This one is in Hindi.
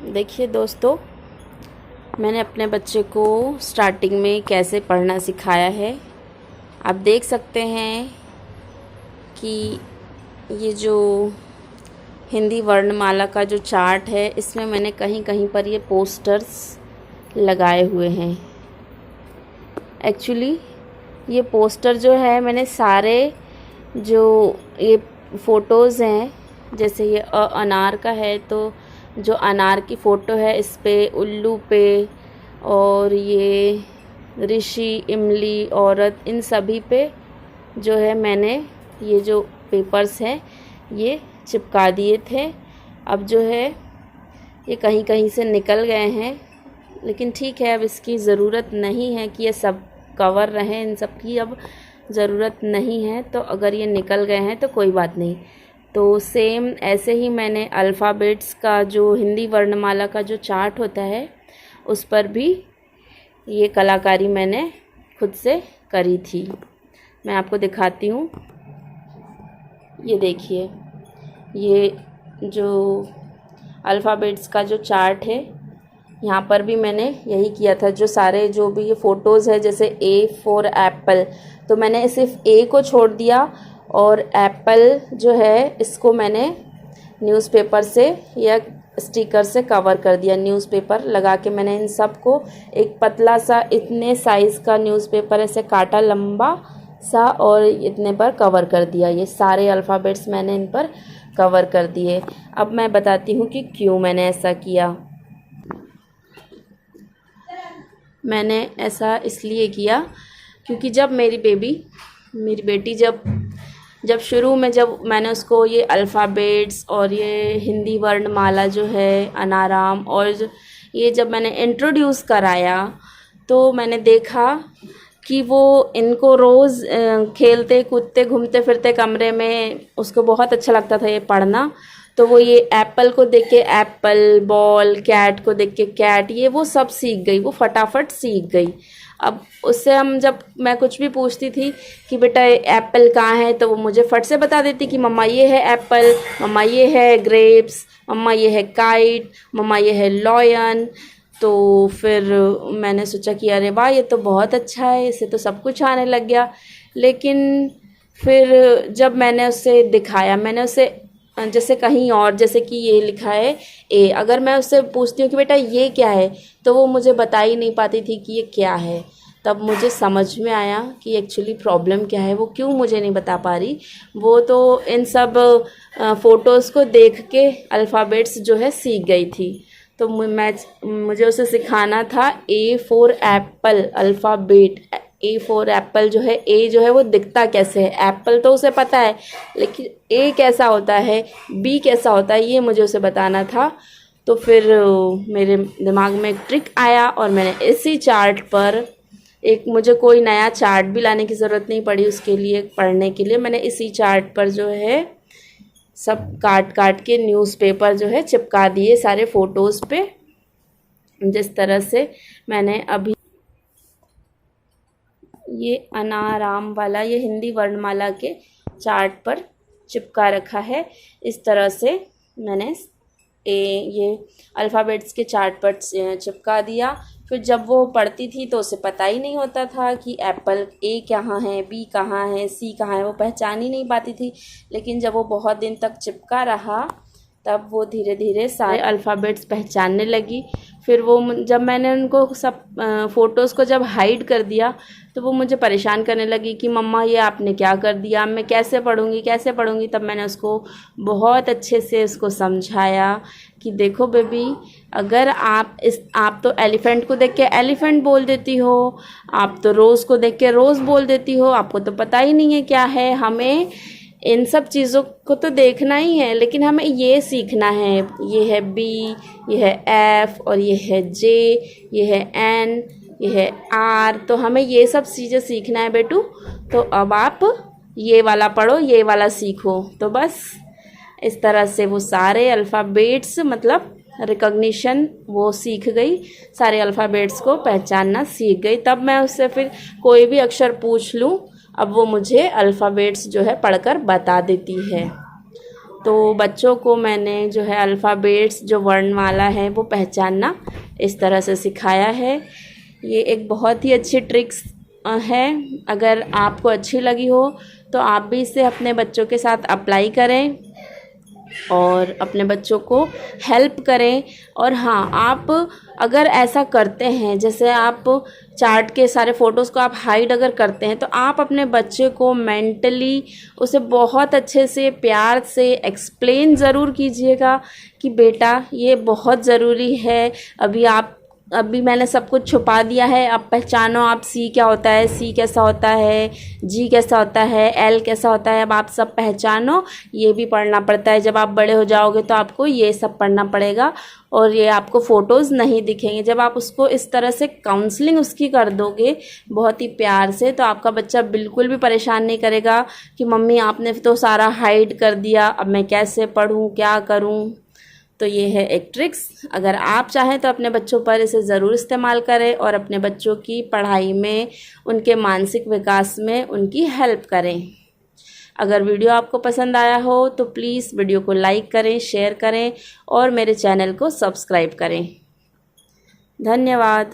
देखिए दोस्तों, मैंने अपने बच्चे को स्टार्टिंग में कैसे पढ़ना सिखाया है। आप देख सकते हैं कि ये जो हिंदी वर्णमाला का जो चार्ट है, इसमें मैंने कहीं कहीं पर ये पोस्टर्स लगाए हुए हैं। एक्चुअली ये पोस्टर जो है, मैंने सारे जो ये फ़ोटोज़ हैं, जैसे ये अनार का है तो जो अनार की फ़ोटो है इस पे उल्लू पे, और ये ऋषि, इमली, औरत, इन सभी पे जो है मैंने ये जो पेपर्स हैं ये चिपका दिए थे। अब जो है ये कहीं कहीं से निकल गए हैं, लेकिन ठीक है, अब इसकी ज़रूरत नहीं है कि ये सब कवर रहें, इन सब की अब ज़रूरत नहीं है। तो अगर ये निकल गए हैं तो कोई बात नहीं। तो सेम ऐसे ही मैंने अल्फ़ाबेट्स का जो हिंदी वर्णमाला का जो चार्ट होता है उस पर भी ये कलाकारी मैंने खुद से करी थी। मैं आपको दिखाती हूँ। ये देखिए, ये जो अल्फ़ाबेट्स का जो चार्ट है, यहाँ पर भी मैंने यही किया था। जो सारे जो भी ये फ़ोटोज़ है, जैसे ए फॉर एप्पल, तो मैंने सिर्फ ए को छोड़ दिया और एप्पल जो है इसको मैंने न्यूज़पेपर से या स्टिकर से कवर कर दिया। न्यूज़पेपर लगा के मैंने इन सब को एक पतला सा इतने साइज़ का न्यूज़पेपर ऐसे काटा लंबा सा और इतने पर कवर कर दिया। ये सारे अल्फ़ाबेट्स मैंने इन पर कवर कर दिए। अब मैं बताती हूँ कि क्यों मैंने ऐसा किया। मैंने ऐसा इसलिए किया क्योंकि जब मेरी बेटी जब शुरू में जब मैंने उसको ये अल्फ़ाबेट्स और ये हिंदी वर्णमाला जो है अनाराम और ये जब मैंने इंट्रोड्यूस कराया, तो मैंने देखा कि वो इनको रोज़ खेलते कूदते घूमते फिरते कमरे में उसको बहुत अच्छा लगता था ये पढ़ना। तो वो ये एप्पल को देख के एप्पल, बॉल, कैट को देख के कैट, ये वो सब सीख गई, वो फटाफट सीख गई। अब उससे जब मैं कुछ भी पूछती थी कि बेटा एप्पल कहाँ है, तो वो मुझे फट से बता देती कि मम्मा ये है एप्पल, मम्मा ये है ग्रेप्स, मम्मा ये है काइट, मम्मा ये है लॉयन। तो फिर मैंने सोचा कि अरे वाह, ये तो बहुत अच्छा है, इसे तो सब कुछ आने लग गया। लेकिन फिर जब मैंने उसे दिखाया, मैंने उसे जैसे कहीं और, जैसे कि ये लिखा है ए, अगर मैं उससे पूछती हूँ कि बेटा ये क्या है, तो वो मुझे बता ही नहीं पाती थी कि ये क्या है। तब मुझे समझ में आया कि एक्चुअली प्रॉब्लम क्या है, वो क्यों मुझे नहीं बता पा रही। वो तो इन सब फ़ोटोज़ को देख के अल्फ़ाबेट्स जो है सीख गई थी। तो मुझे उसे सिखाना था A for Apple alphabet. A for Apple जो है, ए जो है वो दिखता कैसे है, एप्पल तो उसे पता है, लेकिन ए कैसा होता है, बी कैसा होता है, ये मुझे उसे बताना था। तो फिर मेरे दिमाग में एक ट्रिक आया और मैंने इसी चार्ट पर मुझे कोई नया चार्ट भी लाने की ज़रूरत नहीं पड़ी उसके लिए, पढ़ने के लिए। मैंने इसी चार्ट पर जो है सब काट काट के न्यूज़पेपर जो है चिपका दिए सारे फ़ोटोज़ पे, जिस तरह से मैंने अभी ये अनाराम वाला ये हिंदी वर्णमाला के चार्ट पर चिपका रखा है। इस तरह से मैंने ये अल्फ़ाबेट्स के चार्ट पर चिपका दिया। फिर जब वो पढ़ती थी तो उसे पता ही नहीं होता था कि एप्पल ए कहाँ है, बी कहाँ है, सी कहाँ है, वो पहचान ही नहीं पाती थी। लेकिन जब वो बहुत दिन तक चिपका रहा, तब वो धीरे धीरे सारे अल्फ़ाबेट्स पहचानने लगी। फिर वो जब मैंने उनको सब फ़ोटोज़ को जब हाइड कर दिया, तो वो मुझे परेशान करने लगी कि मम्मा ये आपने क्या कर दिया, मैं कैसे पढ़ूँगी कैसे पढ़ूँगी। तब मैंने उसको बहुत अच्छे से उसको समझाया कि देखो बेबी, अगर आप तो एलिफेंट को देख के एलिफेंट बोल देती हो, आप तो रोज़ को देख के रोज़ बोल देती हो, आपको तो पता ही नहीं है क्या है। हमें इन सब चीज़ों को तो देखना ही है, लेकिन हमें ये सीखना है, ये है बी, ये है एफ, और ये है जे, ये है एन, ये है आर। तो हमें ये सब चीज़ें सीखना है बेटू। तो अब आप ये वाला पढ़ो, ये वाला सीखो। तो बस इस तरह से वो सारे अल्फ़ाबेट्स, मतलब रिकॉग्निशन वो सीख गई, सारे अल्फ़ाबेट्स को पहचानना सीख गई। तब मैं उससे फिर कोई भी अक्षर पूछ लूँ, अब वो मुझे अल्फ़ाबेट्स जो है पढ़कर बता देती है। तो बच्चों को मैंने जो है अल्फ़ाबेट्स जो वर्णमाला है वो पहचानना इस तरह से सिखाया है। ये एक बहुत ही अच्छी ट्रिक्स है। अगर आपको अच्छी लगी हो तो आप भी इसे अपने बच्चों के साथ अप्लाई करें और अपने बच्चों को हेल्प करें। और हाँ, आप अगर ऐसा करते हैं, जैसे आप चार्ट के सारे फ़ोटोज़ को आप हाइड अगर करते हैं, तो आप अपने बच्चे को मेंटली उसे बहुत अच्छे से प्यार से एक्सप्लेन ज़रूर कीजिएगा कि बेटा ये बहुत ज़रूरी है। अभी मैंने सब कुछ छुपा दिया है, अब पहचानो आप सी क्या होता है, सी कैसा होता है, जी कैसा होता है, एल कैसा होता है, अब आप सब पहचानो। ये भी पढ़ना पड़ता है, जब आप बड़े हो जाओगे तो आपको ये सब पढ़ना पड़ेगा और ये आपको फ़ोटोज़ नहीं दिखेंगे। जब आप उसको इस तरह से काउंसलिंग उसकी कर दोगे बहुत ही प्यार से, तो आपका बच्चा बिल्कुल भी परेशान नहीं करेगा कि मम्मी आपने तो सारा हाइड कर दिया, अब मैं कैसे पढ़ूँ, क्या करूँ। तो ये है एक ट्रिक्स। अगर आप चाहें तो अपने बच्चों पर इसे ज़रूर इस्तेमाल करें और अपने बच्चों की पढ़ाई में, उनके मानसिक विकास में उनकी हेल्प करें। अगर वीडियो आपको पसंद आया हो तो प्लीज़ वीडियो को लाइक करें, शेयर करें और मेरे चैनल को सब्सक्राइब करें। धन्यवाद।